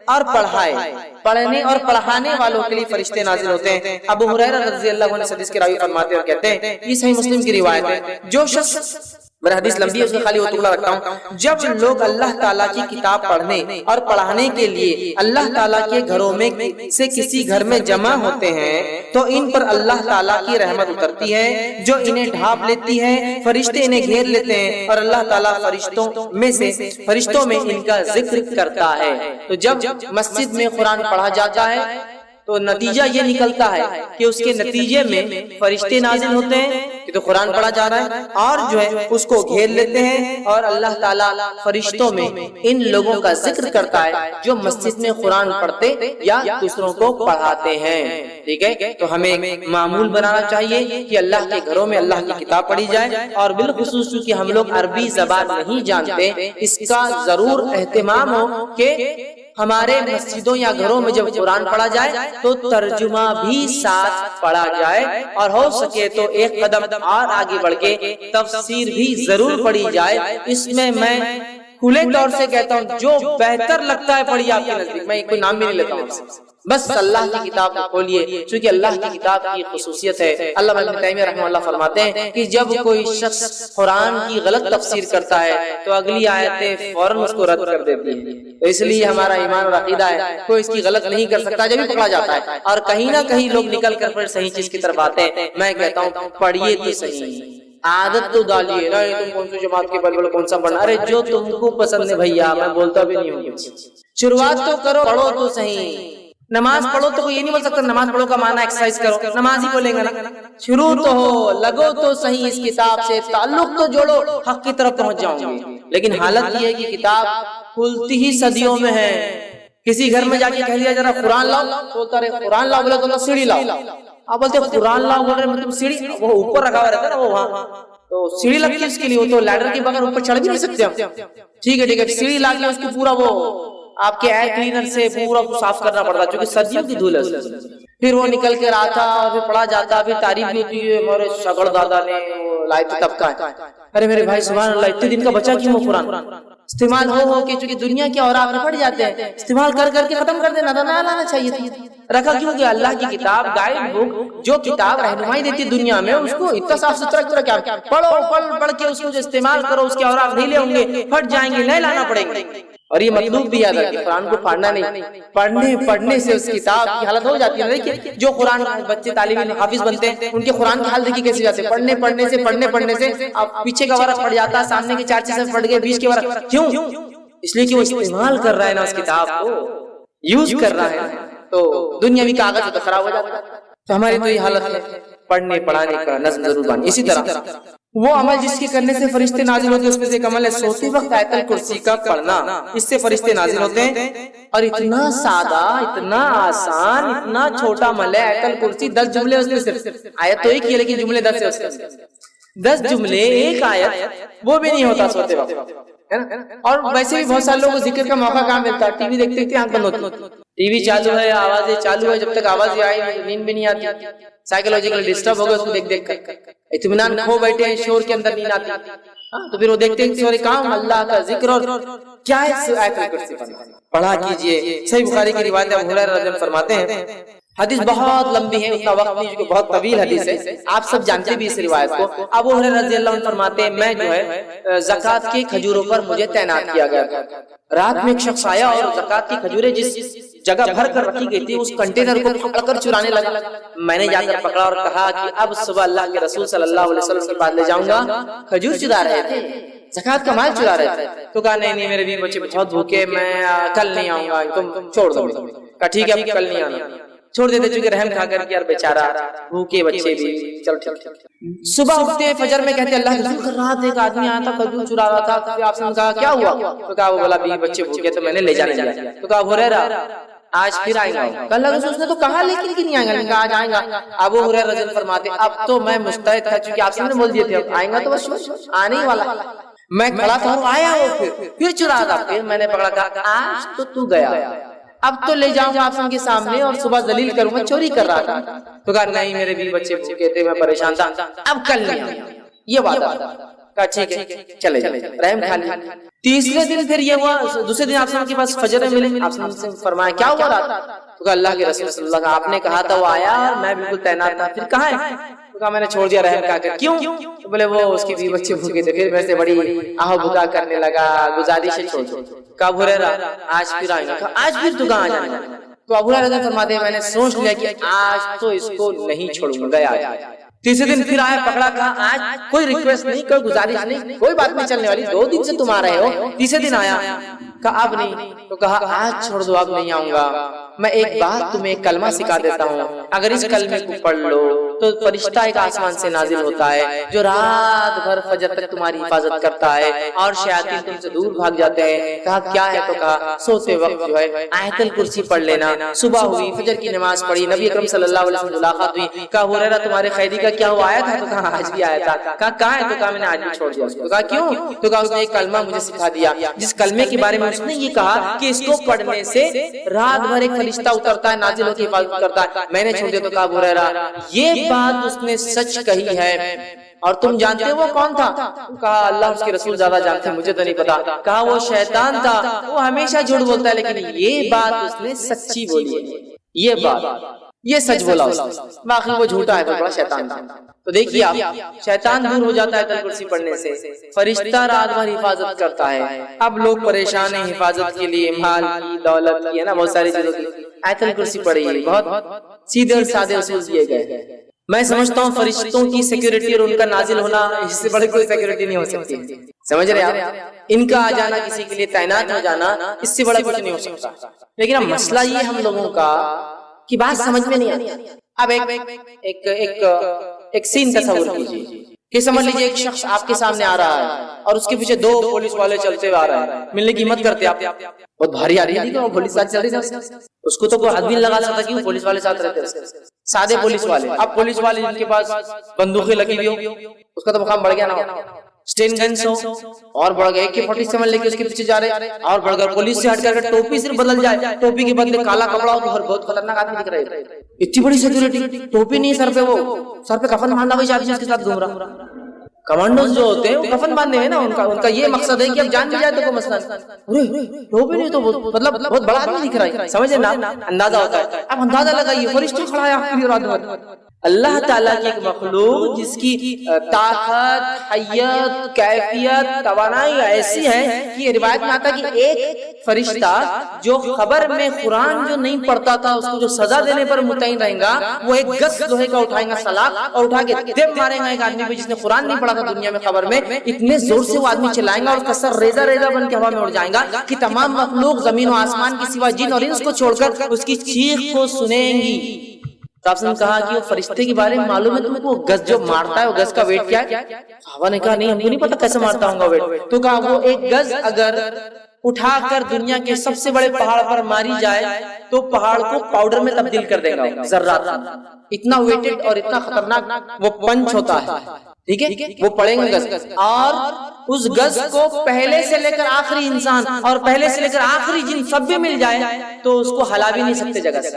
S2: اور پڑھائے, پڑھنے اور پڑھانے والوں کے لیے فرشتے نازل ہوتے ہیں. ابو ہریرہ رضی اللہ عنہ حدیث کے راوی فرماتے اور کہتے ہیں, یہ صحیح مسلم کی روایت ہے, جو شخص, میرا حدیث لمبی ہے اس میں خالی وہ ٹکڑا رکھتا ہوں, جب لوگ اللہ تعالیٰ کی کتاب پڑھنے اور پڑھانے کے لیے اللہ تعالیٰ کے گھروں میں سے کسی گھر میں جمع ہوتے ہیں تو ان پر اللہ تعالیٰ کی رحمت اترتی ہے جو انہیں ڈھانپ لیتی ہے. فرشتے انہیں گھیر لیتے ہیں اور اللہ تعالیٰ فرشتوں میں ان کا ذکر کرتا ہے. تو جب مسجد میں قرآن پڑھا جاتا ہے تو نتیجہ یہ نکلتا ہے کہ اس کے نتیجے میں فرشتے نازل ہوتے ہیں کہ تو قرآن پڑھا جا رہا ہے, اور جو ہے اس کو گھیر لیتے ہیں اور اللہ تعالیٰ فرشتوں میں ان لوگوں کا ذکر کرتا ہے جو مسجد میں قرآن پڑھتے یا دوسروں کو پڑھاتے ہیں. ٹھیک ہے, تو ہمیں معمول بنانا چاہیے کہ اللہ کے گھروں میں اللہ کی کتاب پڑھی جائے, اور بالخصوص کیونکہ ہم لوگ عربی زبان نہیں جانتے, اس کا ضرور اہتمام ہو کہ ہمارے مسجدوں یا گھروں میں جب قرآن پڑھا جائے تو ترجمہ بھی ساتھ پڑھا جائے, اور ہو سکے تو ایک قدم اور آگے بڑھ کے تفسیر بھی ضرور پڑھی جائے. اس میں کھلے طور سے کہتا ہوں جو بہتر لگتا ہے پڑھیے آپ کے نزدیک, میں کوئی نام بھی نہیں لیتا ہوں, بس اللہ کی کتاب کو کھولیے, چونکہ اللہ کی کتاب کی خصوصیت ہے. علامہ ابن تیمیہ رحمہ اللہ فرماتے ہیں کہ جب کوئی شخص قرآن کی غلط تفسیر کرتا ہے تو اگلی آیتیں فوراً اس کو رد کر دیتی ہیں. تو اس لیے ہمارا ایمان اور عقیدہ ہے کوئی اس کی غلط نہیں کر سکتا جب بھی پکڑا جاتا ہے, اور کہیں نہ کہیں لوگ نکل کر پھر صحیح چیز کی طرف آتے ہیں. میں کہتا ہوں پڑھیے تو صحیح, عادت تو ڈالیے نا, تم کون سی جماعت کے بلبل کون سا پڑھنا, ارے جو تم کو پسند ہے بھیا, میں بولتا بھی نہیں ہوں. شروعات تو کرو, پڑھو تو صحیح. نماز پڑھو تو کوئی یہ نہیں بول سکتا نماز پڑھو کا معنی ایکسرسائز کرو, نماز ہی بولیں گے نا. شروع تو ہو, لگو تو صحیح اس کتاب سے, تعلق تو جوڑو, حق کی طرف پہنچ جاؤں گے. لیکن حالت یہ ہے کہ کتاب کھلتی ہی صدیوں میں ہے. کسی گھر میں جا کے کہہ دیا ذرا قرآن لاؤ, بولتا رہے قرآن لاؤ, بولے تو سیڑھی لاؤ. آپ بولتے قرآن لاؤ, بول رہے مطلب سیڑھی, وہ اوپر رکھا ہوا رہتا ہے نا, وہ وہاں تو سیڑھی لگتی ہے اس کے لیے, وہ تو لیڈر کے بغیر اوپر چڑھ بھی نہیں سکتے ہم. ٹھیک ہے, سیڑھی لا کے اس کو پورا وہ آپ کے ایئر کلینر سے پورا صاف کرنا پڑتا, کیونکہ سردیوں کی دھول ہے. پھر وہ نکل کے آتا اور پھر پڑھا جاتا, پھر تعریف بھی ہوتی ہے, ہمارے شگڑ دادا نے لائے تھے تب کا ہے. ارے میرے بھائی سبحان اللہ, اتنے دن کا بچہ کیوں ہو قرآن استعمال ہو کے, چونکہ دنیا کے اوراق پڑ جاتے ہیں, استعمال کر کے ختم کر دینا تھا, نہ لانا چاہیے تھا. رکھا کیوں کہ اللہ کی کتاب گائیڈ بک جو کتاب رہنمائی دیتی دنیا میں, اس کو اتنا صاف ستھرا کیا پڑھو, پڑھ کے اس کو استعمال کرو, اس کے اوراق ڈھیلے ہوں گے, پھٹ جائیں گے, نئے لانا پڑیں گے. اور یہ مطلوب بھی یاد رکھیں، قرآن کو پڑھنا نہیں، پڑھنے سے اس کتاب کی حالت ہو جاتی ہے. دیکھیے جو قرآن بچے طالب علم حافظ بنتے ہیں ان کے قرآن کی حال دیکھیے کیسے جاتے ہیں، پڑھنے سے اب پیچھے کا ورق پڑ جاتا ہے، سامنے کے 4 چیزیں پڑھ گئے، بیچ کے ورق. کیوں؟ اس لیے کہ وہ استعمال کر رہا ہے نا اس کتاب کو، یوز کر رہا ہے، تو دنیاوی کاغذ تو خراب ہو جاتا ہے. تو ہماری تو یہ حالت ہے، پڑھنے پڑھانے کا نظم ضرور بانی. اسی طرح وہ عمل جس کے کرنے سے فرشتے نازل ہوتے ہیں اس میں سے ایک عمل ہے سوتے وقت آیت الکرسی کا پڑھنا. اس سے فرشتے نازل ہوتے ہیں. اور اتنا سادہ، اتنا آسان، اتنا چھوٹا عمل ہے آیت الکرسی. 10 جملے اس میں، صرف آیت تو ایک ہی ہے لیکن جملے 10 ہے اس میں. 10 جملے ایک آیت، وہ بھی نہیں ہوتا سوتے وقت. اور ویسے بھی بہت سارے لوگوں کو ذکر کا موقع کہاں ملتا ہے، ٹی وی دیکھتے دیکھتے آنکھ بند ہوتی، ٹی وی چالو ہے، آوازیں چالو ہے، جب تک آوازیں آئی نیند بھی نہیں آتی. سائیکولوجیکل ڈسٹرب ہو گیا اس کو دیکھ کر، اطمینان کھو بیٹھے ہیں، شور کے اندر نیند آتی. تو پھر وہ دیکھتے ہیں سورے کام اللہ کا ذکر اور کیا ہے آیت الکرسی پڑھا کیجئے. صحیح بخاری کی روایت ہے، ابو ہریرہ رضی اللہ عنہ فرماتے ہیں، حدیث بہت لمبی ہے، اتنا وقت نہیں کیونکہ بہت طویل حدیث ہے، آپ سب جانتے بھی اس روایت کو. ابو ہریرہ رضی اللہ عنہ فرماتے ہیں میں جو ہے زکوٰۃ کی کھجوروں پر مجھے تعینات کیا گیا تھا. رات میں ایک شخص آیا اور زکوٰۃ کی کھجوریں جس جگہ بھر کر رکھی گئی تھی اس کنٹینر کو پکڑ کر چرانے لگا. میں نے جا کر پکڑا اور کہا کہ اب صبح اللہ کے رسول صلی اللہ علیہ وسلم کے پاس لے جاؤں گا. کھجور چرا رہے تھے، زکوٰۃ کا مال چرا رہے تھے. تو کہا نہیں میرے بیوی بچے بہت بھوکے، میں کل نہیں آؤں گا، تم چھوڑ دو. کہا ٹھیک ہے اب کل نہیں آنا. چھوڑ دیتے چونکہ رحم کھا کر کے، یار بیچارہ بھوکے بچے بھی، چلو ٹھیک. صبح اٹھتے فجر میں کہتے اللہ کے رسول رات ایک آدمی آیا تھا کھجور چرا رہا تھا. آپ سے کہا کیا ہوا؟ تو کہا وہ بولا بیوی بچے بھوکے تو میں نے لے جانے دیا. تو کہا ابو ہریرہ آج پھر آئیں گا. اللہ کے رسول نے تو کہا لیکن کہ نہیں آئیں گا. کہا آج آئیں گا. ابو ہریرہ رضی اللہ عنہ فرماتے اب تو میں مستعد تھا چونکہ آپ سے نے بول دیے تھے اب آئیں گا تو بس آنے ہی والا. میں کھڑا تھا اور آیا وہ پھر چرا تھا. پھر میں نے پکڑا، کہا آج تو گیا، اب تو لے جاؤں گا آپ کے سامنے اور صبح ذلیل کروں گا، چوری کر رہا تھا. تو کہا نہیں میرے بیوی بچے کہتے میں پریشان تھا، اب کل نہیں آؤں. یہ وعدہ. کہا ٹھیک ہے چلے رحم کھا لیا. تیسرے دن پھر یہ ہوا، دوسرے دن آپ کے پاس فجر میں ملے. آپ سے فرمایا کیا ہوا رات؟ تو کہا اللہ کے رسول صلی اللہ علیہ وسلم آپ نے کہا تھا وہ آیا اور میں بالکل تعینات تھا. پھر کہاں ہے؟ تو کہا میں نے چھوڑ دیا رحم کھا کر. کیوں؟ تو بولے وہ اس کی بیوی بچے بھوکے تھے. پھر میرے سے بڑی آہ بکا کرنے لگا، گزارش ہے چھوڑ دو. کہا ابو ہریرہ آج پھر آئیں گا. کہا آج پھر تو کہاں جانا؟ تو ابو ہریرہ فرماتے ہیں میں نے سوچ لیا کہ آج تو اس کو نہیں چھوڑوں گا. تیسرے دن پھر آیا، پکڑا، کہا آج کوئی ریکویسٹ نہیں، کوئی گزارش نہیں، کوئی بات نہیں چلنے والی، 2 دن سے تم آ رہے ہو. تیسرے دن آیا، کہا اب نہیں. تو کہا آج چھوڑ دو اب نہیں آؤں گا. میں ایک بات تمہیں ایک کلمہ سکھا دیتا ہوں، اگر اس کلمے کو پڑھ لو تو فرشتہ ایک آسمان سے نازل ہوتا ہے جو رات بھر فجر تک تمہاری حفاظت کرتا ہے اور شیاطین تم سے دور بھاگ جاتے ہیں. کہا کیا ہے؟ تو کہا سوتے وقت جو ہے آیت الکرسی پڑھ لینا. صبح ہوئی، فجر کی نماز پڑھی، نبی اکرم صلی اللہ علیہ وسلم ملاقات ہوئی. کہا ابو ہریرہ تمہارے خیری کا کیا ہوا؟ آیا تھا؟ تو کہا آج بھی آیا تھا. کہا کہاں ہے؟ تو کہا میں نے آج بھی چھوڑ دیا. تو کہا کیوں؟ تو کہا اس نے ایک کلمہ مجھے سکھا دیا جس کلمے کے بارے میں اس نے یہ کہا کہ اس کو پڑھنے سے رات بھر ایک فرشتہ اترتا ہے، نازل ہوتی حفاظت کرتا ہے. میں نے چھوڑ دیا. تو کہا ابو ہریرہ یہ بات اس نے سچ کہی ہے اور تم جانتے ہو وہ کون تھا؟ کہا اللہ اس کے رسول زیادہ جانتے ہیں، مجھے تو نہیں پتا. کہا وہ شیطان تھا، وہ ہمیشہ جھوٹ بولتا ہے لیکن یہ بات اس نے سچی بولی ہے. یہ بات یہ سچ بولا اس نے، باقی وہ جھوٹا ہے تو بڑا شیطان تھا. تو دیکھیے آپ، شیطان دور ہو جاتا ہے آیت الکرسی پڑھنے سے، فرشتہ رات بھر حفاظت کرتا ہے. اب لوگ پریشان ہیں حفاظت کے لیے، مال کی، دولت کی، ہے نا، بہت ساری چیزوں کی. آیت الکرسی پڑھیے، بہت سیدھے اور سادے اصول دیے گئے. میں سمجھتا ہوں فرشتوں کی سیکیورٹی اور ان کا نازل ہونا اس سے بڑی کوئی سیکیورٹی نہیں ہو سکتی. سمجھ رہے آپ؟ ان کا آ جانا، کسی کے لیے تعینات ہو جانا، اس سے بڑا کچھ نہیں ہو سکتا. لیکن اب مسئلہ یہ ہم لوگوں کا کہ بات سمجھ میں نہیں آتی. اب ایک سین تصور کیجیے کہ سمجھ لیجیے ایک شخص آپ کے سامنے آ رہا ہے اور اس کے پیچھے 2 پولیس والے چلتے ہوئے آ رہے ہیں. ملنے کی ہمت کرتے آپ، بہت بھاری آ رہی ہے وہ پولیس ساتھ چل رہی ہے، اس کو تو کوئی حد بھی نہیں لگا سکتا کہ وہ پولیس والے ساتھ رہتے ہیں، سادے پولیس والے. اب پولیس والے جن کے پاس بندوقیں لگی ہوئی ہو اس کا تو مقام بڑھ گیا نا. اسٹین گنس ہو اور بڑھ گئے AK-47 لے کے اس کے پیچھے جا رہے ہیں اور بڑھ گئے پولیس سے ہٹ کر کے ٹوپی صرف بدل جائے، ٹوپی کے بدلے کالا کپڑا ہو اور بہت خطرناک آدمی دکھ رہے ہیں. اتنی بڑی سیکیورٹی، ٹوپی نہیں سر پہ، وہ سر پہ کفن باندھا ہوا آدمی اس کے ساتھ گھوم رہا. کمانڈوز جو ہوتے ہیں وہ کفن باندھے ہیں نا، ان کا یہ مقصد ہے کہ اب جان بھی جائے تو کوئی مسئلہ نہیں. ٹوپی نہیں تو مطلب بہت بڑا آدمی دکھ رہا ہے، سمجھے نا، اندازہ ہوتا ہے. اب اندازہ لگائیے فرشتہ کھڑا ہے آپ کے لیے رات بھر. اللہ تعالیٰ کی ایک مخلوق جس کی طاقت، حیت، کیفیت، توانائی ایسی ہے کہ یہ روایت میں آتا ہے کہ ایک فرشتہ جو خبر میں قرآن جو نہیں پڑھتا تھا اس کو جو سزا دینے پر متعین رہے گا، وہ ایک گز لوہے کا اٹھائیں گا سلاخ اور اٹھا کے دم مارے گا ایک آدمی پہ جس نے قرآن نہیں پڑھا تھا دنیا میں خبر میں، اتنے زور سے وہ آدمی چلائیں گا اور کا سر ریزہ ریزہ بن کے ہوا میں اڑ جائیں گا کہ تمام مخلوق زمین و آسمان کے سوا جن اور انس کو چھوڑ کر اس کی چیخ کو سنیں گی۔ تو آپ نے کہا کہ وہ فرشتے کے بارے میں معلوم ہے تم کو گز جو مارتا ہے وہ گز کا ویٹ کیا ہے؟ صحابہ نے کہا نہیں ہم کو نہیں پتا کیسے مارتا ہوں گا ویٹ۔ تو کہا وہ ایک گز اگر اٹھا کر دنیا کے سب سے بڑے پہاڑ پر ماری جائے تو پہاڑ کو پاؤڈر میں تبدیل کر دے گا ذرات، اتنا ویٹڈ اور اتنا خطرناک وہ پنچ ہوتا ہے، ٹھیک ہے؟ وہ پڑیں گے گز، اور اس گز کو پہلے سے لے کر آخری انسان اور پہلے سے لے کر آخری جن سب بھی مل جائے تو اس کو ہلا بھی نہیں سکتے جگہ سے،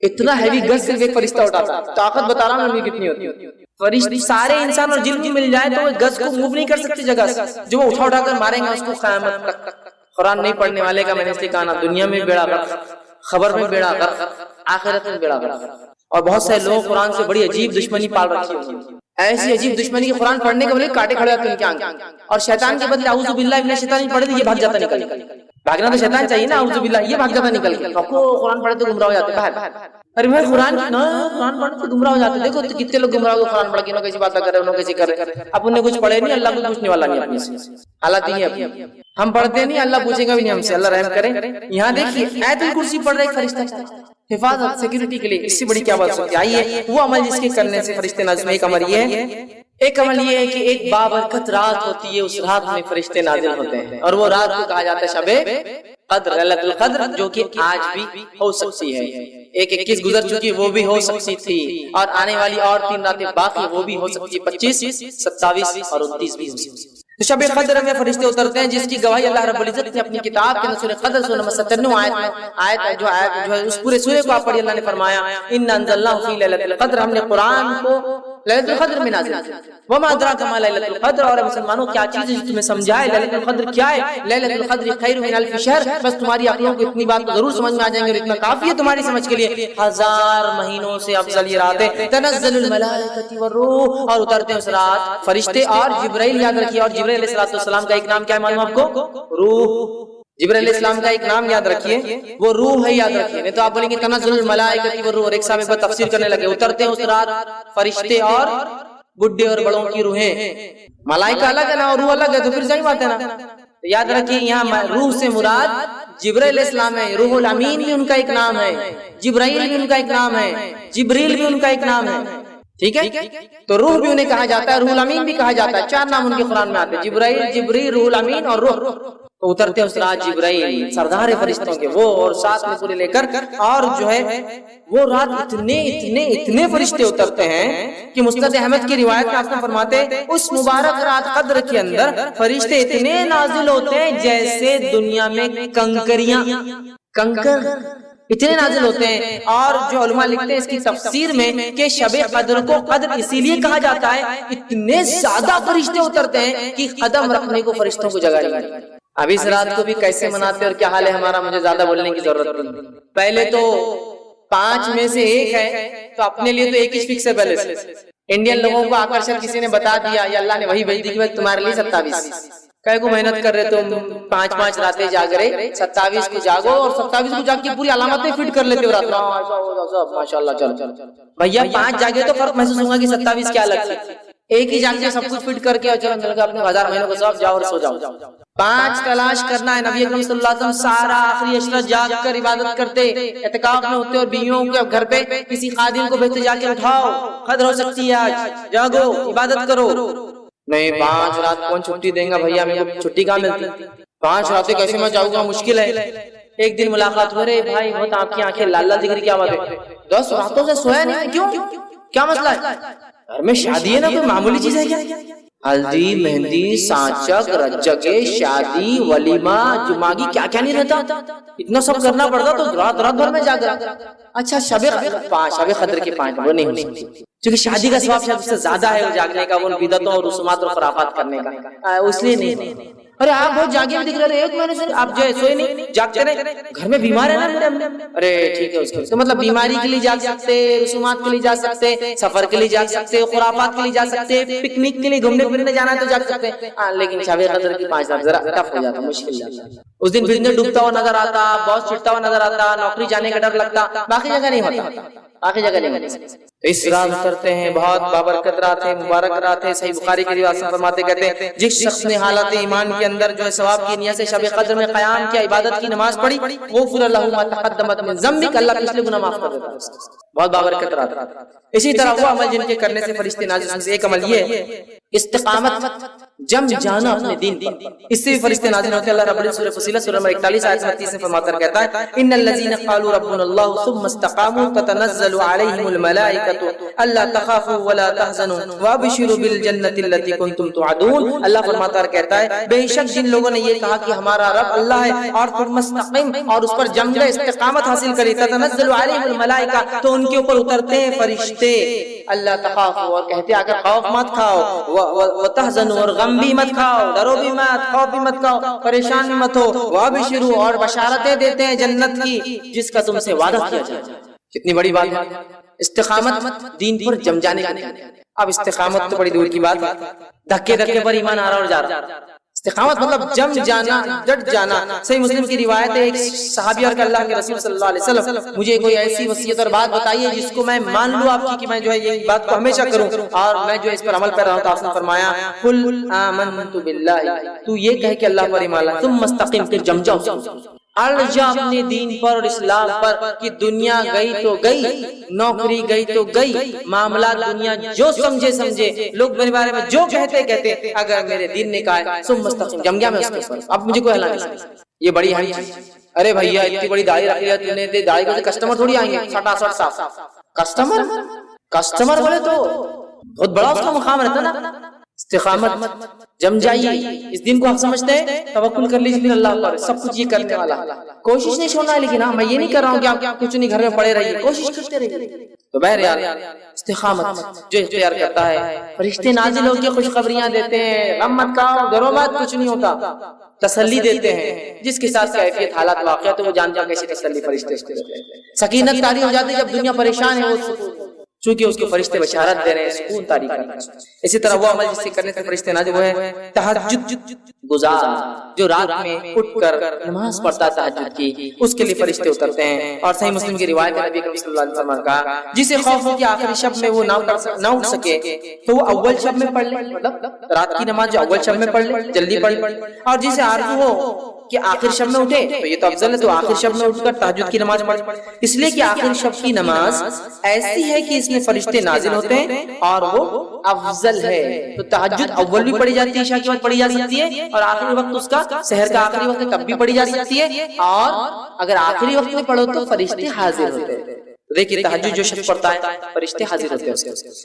S2: اتنا ہیوی گز صرف ایک فرشتہ اٹھاتا ہے۔ طاقت بتا رہا ہوں کتنی ہوتی ہے، فرشتے سارے انسان اور جن بھی مل جائے تو وہ گز کو موو نہیں کر سکتے جگہ سے، جو وہ اٹھا کر ماریں گے اس کو قیامت تک۔ قرآن نہیں پڑھنے والے کا میں نے اس لیے کہا نا دنیا میں بیڑا غرق، خبر میں بیڑا غرق، آخرت میں بیڑا غرق۔ اور بہت سے لوگ قرآن سے بڑی عجیب دشمنی پال رکھی ہوتی ہے، ایسی عجیب دشمنی کی قرآن پڑھنے کے بدلے کاٹے کھڑے ہوتے ہیں ان کے آنکھ، اور شیطان کے بدلے اعوذ باللہ من الشیطان پڑھے تو یہ بھاگ جاتا نکل کے، بھاگنا تو شیطان چاہیے نا، اعوذ باللہ یہ بھاگ جاتا نکل کے، قرآن پڑھے تو گمراہ ہو جاتے باہر۔ ارے بھائی قرآن پڑھنے سے گمراہ ہو جاتے، دیکھو کتنے لوگ گمراہ ہو قرآن پڑھ کے، انہوں کیسی باتیں کر رہے انہوں کیسی کر رہے، اب انہیں کچھ پڑھے نہیں، اللہ کو پوچھنے والا نہیں اپنے سے، حالات یہ ہے ہم پڑھتے نہیں، اللہ پوچھے گا بھی نہیں ہم سے، اللہ رحم کرے۔ یہاں دیکھیے آیت الکرسی پڑھ رہے ایک فرشتہ، حفاظت سیکورٹی کے لیے، اس سے بڑی کیا بات سکتی ہے؟ آئیے وہ عمل جس کے کرنے سے فرشتے نازل، ایک عمل یہ ہے، ایک عمل یہ ہے کہ ایک بابرکت رات ہوتی ہے، اس رات میں فرشتے نازل ہوتے ہیں، اور وہ رات کو کہا جاتا ہے شب قدر، لیلۃ القدر، جو کہ آج بھی ہو سکتی ہے، ایک 21 گزر چکی وہ بھی ہو سکتی تھی، اور آنے والی اور 3 راتیں باقی وہ بھی ہو سکتی ہے، 25، 27 اور 29 بھی ہو سکتی ہے۔ تو شب قدر میں فرشتے اترتے ہیں جس کی گواہی اللہ رب العزت نے اپنی کتاب کے سورہ قدر سورہ نمبر 97 آیت جو ہے اس پورے سورے کو آپ پڑھیے، اللہ نے فرمایا اِنَّا أَنزَلْنَاهُ فِي لَيْلَةِ الْقَدْرِ، ہم نے قرآن کو لیلۃ القدر میں نازل کیا۔ وَمَا أَدْرَاكَ مَا لَيْلَةُ الْقَدْرِ، اور مسلمانوں کیا چیز ہے جو تمہیں سمجھائے لیلۃ القدر کیا ہے؟ لیلۃ القدر خیر من الف شہر، بس تمہاری عقلوں کو اتنی بات ضرور سمجھ میں آ جائیں گے اور اتنا کافی ہے تمہاری سمجھ کے لیے، 1000 مہینوں سے افضل یہ رات ہے۔ تنزل الملائکۃ والروح، اور اترتے ہیں اس رات فرشتے اور جبرائیل، یاد رکھیے، اور جبرائیل علیہ السلام کا ایک نام کیا ہے معلوم آپ کو؟ روح۔ جبرائیل علیہ السلام کا ایک نام یاد رکھیے، وہ روح ہے، یاد رکھیے، نہیں تو آپ بولیں گے تنزل الملائکۃ والروح، اور ایک صاحب پر تفسیر کرنے لگے، اترتے ہیں اس رات فرشتے اور بڈھے اور بڑوں کی روحیں، ملائکہ الگ ہے نا اور روح الگ ہے، تو پھر صحیح بات ہے نا۔ تو یاد رکھیے یہاں روح سے مراد جبرائیل علیہ السلام ہے، روح الامین بھی ان کا ایک نام ہے، جبرائیل بھی ان کا ایک نام ہے، جبریل بھی ان کا ایک نام ہے، ٹھیک ہے؟ تو روح بھی انہیں کہا جاتا ہے، روح الامین بھی کہا جاتا ہے، 4 نام ان کے قرآن میں آتے ہیں، جبرائیل، جبریل، روح الامین اور روح۔ تو اترتے ہیں اس رات جبرائیل سردار فرشتوں کے وہ، اور ساتھ میں پورے لے کر، اور جو ہے وہ رات اتنے فرشتے اترتے ہیں کہ مسند احمد کی روایت میں آپ فرماتے ہیں اس مبارک رات قدر کے اندر فرشتے اتنے نازل ہوتے ہیں جیسے دنیا میں کنکر اتنے نازل ہوتے ہیں۔ اور جو علماء لکھتے ہیں اس کی تفسیر میں کہ شب قدر کو قدر اسی لیے کہا جاتا ہے، اتنے زیادہ فرشتے اترتے ہیں کہ قدم رکھنے کو فرشتوں کو جگہ نہیں ہے۔ اب اس رات کو بھی کیسے مناتے اور کیا حال ہے ہمارا، مجھے زیادہ بولنے کی ضرورت نہیں۔ پہلے تو 5 میں سے 1 ہے تو اپنے لیے تو 1 ہی فکس ہے پہلے سے۔ انڈین لوگوں کو آکرشن کسی نے بتا دیا یا اللہ نے وہی بھیج دی کہ تمہارے لیے 27، کئی کو محنت کر رہے تم 5 راتیں جاگ رہے، 27 کو جاگو، اور 27 کو جاگ کے پوری علامتیں فٹ کر لیتے ہو رات میں، ماشاءاللہ۔ چل بھیا 5 جاگے تو فرق محسوس ہوگا کہ 27 کیا الگ تھی، ایک ہی جاگ کے سب کچھ فٹ کر کے چلو مل کے اپنے 1000 مہینوں کو سب جاؤ اور سو جاؤ۔ 5 تلاش کرنا ہے، نبی اکرم صلی اللہ علیہ وسلم سارا آخری عشرہ جاگ کر عبادت کرتے، اعتکاف میں ہوتے، اور بیویوں کے گھر پہ کسی خادم کو بھیجتے جا کے اٹھاؤ، قدر ہو سکتی ہے آج، جاگو عبادت کرو۔ نہیں 5 رات کون چھٹی دیں گا بھیا، میرے کو چھٹی کہاں ملتی، 5 راتیں کیسے میں جاؤں گا، مشکل ہے۔ ایک دن ملاقات ہو رہے، بھائی بہت آپ کی آنکھیں لال لال دکھ رہی، کیا بات ہے؟ 10 راتوں سے سویا نہیں، کیوں، کیا مسئلہ ہے؟ گھر میں شادی ہے نا، کوئی معمولی چیز ہے کیا؟ ہلدی، مہندی، سانچک، رجگے، شادی، ولیمہ، جماگی، کیا کیا نہیں رہتا، اتنا سب کرنا پڑتا تو رات بھر میں جاگ رہا۔ اچھا شب قدر کے 5 وہ نہیں ہو سکتی، کیونکہ شادی کا ثواب شاید اس سے زیادہ ہے وہ جاگنے کا، وہ بدعتوں اور رسومات اور خرافات کرنے کا، اس لیے نہیں۔ ارے آپ بہت جاگے ہوئے دکھ رہے ہیں، 1 مہینے سے آپ جو ہے سوئے نہیں، جاگتے رہے، گھر میں بیمار ہے نا میرے امی، ارے ٹھیک ہے، اس کے مطلب بیماری کے لیے جاگ سکتے، رسومات کے لیے جا سکتے، سفر کے لیے جاگ سکتے، خرافات کے لیے جا سکتے، پکنک کے لیے گھومنے پھرنے جانا ہے تو جاگ سکتے ہیں، لیکن شب قدر کی 5 رات ذرا ٹف ہو جاتا، مشکل جاتا۔ اس دن بزنس ڈوبتا ہوا نظر آتا، باس چھٹتا ہوا نظر آتا، نوکری جانے کا ڈر لگتا، باقی جگہ نہیں ہوتا، باقی جگہ نہیں ہوتا۔ اس رات اترتے ہیں، بہت بابرکت رات ہے، مبارک رات ہے۔ صحیح بخاری کی روایت سے فرماتے کہتے ہیں جس شخص نے حالت ایمان کے اندر جو ہے ثواب کی نیت سے شب قدر میں قیام کیا، عبادت کی نماز پڑھی، غفر لہ ما تقدم من ذنبک، اللہ پچھلے گناہ معاف کر دیتا ہے۔ بہت بابرکت رات ہے۔ اسی طرح وہ عمل جن کے کرنے سے فرشتے نازل ہوتے ہیں، ایک عمل یہ ہے استقامت، جم جانا اپنے دین پر، اس سے بھی فرشتے نازل ہوتے ہیں۔ اللہ رب العزت سورہ فصیلت سورہ نمبر 41 آیت 30 میں فرماتا کہتا ہے ان الذين قالوا ربنا الله ثم استقاموا تتنزل عليهم الملائكة الا تخافوا ولا تحزنوا وابشروا بالجنة التي كنتم توعدون۔ اللہ فرماتا کہتا ہے بے شک جن لوگوں نے یہ کہا کہ ہمارا رب اللہ ہے اور تم مستقیم اور اس پر جم گئے، استقامت حاصل کرے، تتنزل عليهم الملائكة، تو ان کے اوپر اترتے ہیں فرشتے، اللہ تخافوا، اور کہتے ہیں اگر خوف مت کھاؤ، وتحزنوا، اور غم بھی مت کھاؤ، ڈرو بھی مت، خوف بھی مت کھاؤ، پریشان بھی مت ہو، وابشروا، اور بشارتیں دیتے ہیں جنت کی جس کا تم سے وعدہ کیا جائے۔ کتنی بڑی بات ہے استقامت، دین پر جم جانے کی۔ اب استقامت تو بڑی دور کی بات ہے، دھکے دھکے پر ایمان آ رہا اور جا رہا۔ استقامت مطلب جم جانا، ڈٹ جانا۔ صحیح مسلم کی روایت ہے ایک صحابی اور کہ اللہ کے رسول صلی اللہ علیہ وسلم مجھے کوئی ایسی وصیت اور بات بتائیے جس کو میں مان لوں آپ کی کہ میں جو ہے یہ بات کو ہمیشہ کروں اور میں جو اس پر عمل کر رہا ہوں۔ تو آپ نے فرمایا قل آمنت باللہ، تو یہ کہے کہ اللہ پر ایمان لا، ثم استقم، پھر جم جاؤ، اڑ جا اپنے دین پر اور اسلام پر، کہ دنیا گئی تو گئی، نوکری گئی تو گئی، معاملات دنیا جو سمجھے، لوگ میرے بارے میں جو کہتے، اگر میرے دین نے کہا ہے ثم استقم، جم گیا میں اس کے اوپر، اب مجھے کوئی ہلا نہیں سکتا۔ یہ بڑی اہم چیز۔ ارے بھیا اتنی بڑی داڑھی رکھ لیا تم نے، داڑھی کو کسٹمر تھوڑی آئیں گے، سٹا صاف کسٹمر بولے تو بہت بڑا اس کا مقام رہتا نا۔ استقامت، جم جائیے، اس دن کو آپ سمجھتے ہیں، توکل کر لیجیے پھر اللہ پر، سب کچھ یہ کرنے والا، کوشش نہیں چھوڑنا ہے۔ لیکن میں یہ نہیں کر رہا ہوں کہ آپ کچھ نہیں گھر میں پڑے رہیے، کوشش کرتے رہیے۔ تو بہرحال استقامت جو اختیار کرتا ہے، فرشتے نازل ہو کے خوشخبریاں دیتے ہیں، غم مت کھاؤ، ڈرو مت، کچھ نہیں ہوتا، تسلی دیتے ہیں۔ جس کے ساتھ کیفیت حالات واقعہ تو وہ جانتا ہے کیسی تسلی فرشتے اس کو دیتے ہیں۔ سکینت طاری ہو جاتی ہے جب دنیا پریشان ہے، وہ چونکہ اس کے فرشتے بشارت دے رہے ہیں، سکون طاری کر رہے ہیں۔ اسی طرح وہ عمل جس سے کرنے سے فرشتے نازل وہ ہے تہجد گزار، جو رات میں اٹھ کر نماز پڑھتا ہے تہجد کی، اس کے لیے فرشتے اترتے ہیں۔ اور صحیح مسلم کی روایت ہے نبی کریم صلی اللہ علیہ وسلم کا جسے خوف ہو کہ آخری شب میں وہ نہ اٹھ سکے تو وہ اول شب میں پڑھ لے، مطلب رات کی نماز جو اول شب میں پڑھ لے، جلدی پڑھ لے۔ اور جسے آرزو ہو کہ آخر شب میں اٹھے تو یہ تو افضل ہے، تو آخر شب میں اٹھ کر تہجد کی نماز پڑھے، اس لیے کہ آخر شب کی نماز ایسی ہے کہ اس میں فرشتے نازل ہوتے ہیں اور وہ افضل ہے۔ تو تہجد اول بھی پڑھی جاتی ہے، عشاء کے بعد پڑھی جا سکتی ہے، اور آخری وقت اس کا سحر کا آخری وقت تب بھی پڑھی جا سکتی ہے، اور اگر آخری وقت میں پڑھو تو فرشتے حاضر ہوتے ہیں۔ دیکھیے تہجد جو شخص پڑھتا ہے فرشتے حاضر ہوتے ہیں۔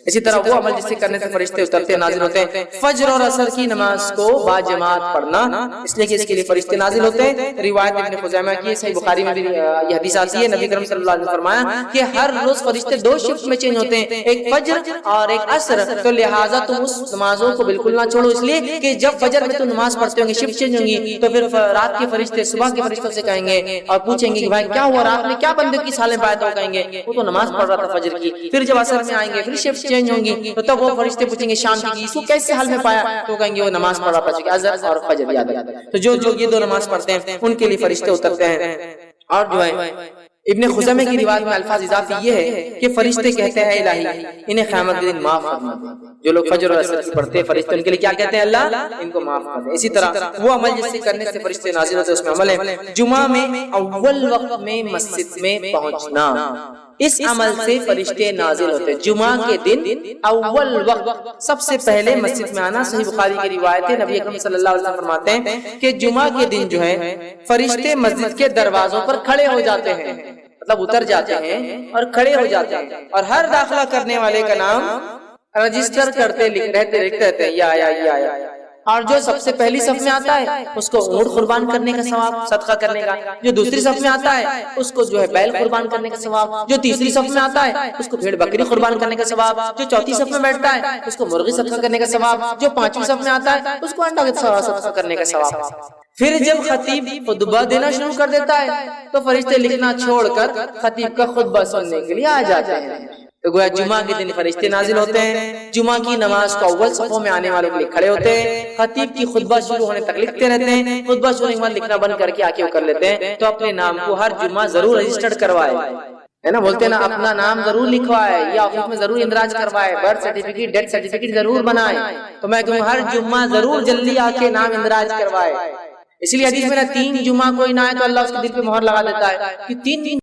S2: اسی طرح وہ عمل جس سے کرنے سے فرشتے اترتے ہیں، نازل ہوتے ہیں، فجر اور عصر کی نماز کو باجماعت پڑھنا، اس لیے کہ اس کے لیے فرشتے نازل ہوتے ہیں۔ روایت ابن خزیمہ کی صحیح بخاری میں بھی یہ حدیث آتی ہے، نبی کریم صلی اللہ علیہ وسلم نے فرمایا کہ ہر روز فرشتے 2 شفٹ میں چینج ہوتے ہیں، ایک فجر اور ایک عصر، تو لہٰذا تم اس نمازوں کو بالکل نہ چھوڑو، اس لیے کہ جب فجر میں تم نماز پڑھتے ہوں گے شفٹ چینج ہوں گی تو پھر رات کے فرشتے صبح کے فرشتوں سے کہیں گے اور پوچھیں گے کہ بھائی کیا ہوا، رات میں کیا بندے کی حال میں پایا، تو کہیں گے وہ تو نماز پڑھ رہا تھا فجر کی، پھر جب عصر میں آئیں گے پھر شفٹ چینج ہوں گی تو تب وہ فرشتے پوچھیں گے شام کی اس کو کیسے حال میں پایا، تو کہیں گے وہ نماز پڑھ رہا تھا، چونکہ عصر اور فجر یاد ہے۔ تو جو یہ 2 نماز پڑھتے ہیں ان کے لیے فرشتے اترتے ہیں۔ اور جو ہے ابن خزیمہ کی روایت میں الفاظ اضافی یہ ہے کہ فرشتے کہتے ہیں الہی انہیں قیامت کے دن معاف فرما دے۔ جو لوگ فجر اور عصر پڑھتے ہیں فرشتے ان کے لیے کیا کہتے ہیں، اللہ ان کو معاف کر دے۔ اسی طرح وہ عمل جس سے کرنے سے فرشتے نازل ہوتے ہیں، اس میں عمل ہے جمعہ میں اول وقت میں مسجد میں پہنچنا، اس عمل سے فرشتے نازل ہوتے ہیں۔ جمعہ کے دن اول وقت سب سے پہلے مسجد میں آنا، صحیح بخاری کی روایت ہے، نبی اکرم صلی اللہ علیہ وسلم فرماتے ہیں کہ جمعہ کے دن جو ہے فرشتے مسجد کے دروازوں پر کھڑے ہو جاتے ہیں، مطلب اتر جاتے ہیں اور کھڑے ہو جاتے ہیں، اور ہر داخلہ کرنے والے کا نام رجسٹر کرتے لکھتے رہتے ہیں، یہ آیا یہ آیا، اور جو سب سے پہلی صف میں آتا ہے اس کو اونٹ قربان کرنے کا ثواب، صدقہ کرنے کا. جو دوسری صف میں آتا ہے اس کو جو ہے بیل قربان کرنے کا ثواب. جو تیسری صف میں آتا ہے اس کو بھیڑ بکری قربان کرنے کا ثواب. جو چوتھی صف میں بیٹھتا ہے اس کو مرغی صدقہ کرنے کا ثواب. جو پانچویں صف میں آتا ہے اس کو انڈا صدقہ کرنے کا ثواب. پھر جب خطیب خطبہ دینا شروع کر دیتا ہے تو فرشتے لکھنا چھوڑ کر خطیب کا خطبہ سننے کے لیے آ جاتے ہیں. تو گویا جمعہ کے دن فرشتے نازل ہوتے ہیں، جمعہ کی نماز کو اول صفوں میں آنے والوں کے لیے کھڑے ہوتے ہیں، خطیب کی خطبہ شروع ہونے تک لکھتے رہتے ہیں. خطبہ شروع ہونے کے بعد لکھنا بند کر کے آکے وہ کر لیتے ہیں. تو اپنے نام کو ہر جمعہ ضرور رجسٹرڈ کروائے، ہے نا، بولتے ہیں نا، اپنا نام ضرور لکھوائے یا آفس میں ضرور اندراج کروائے، برتھ سرٹیفکیٹ ڈیتھ سرٹیفکیٹ ضرور بنائے. تو میں کہوں ہر جمعہ ضرور جلدی آ کے نام اندراج کروائے. اس لیے حدیث میں 3 جمعہ کوئی نہ آئے تو اللہ اس کے دل پہ مہر لگا دیتا ہے کہ 3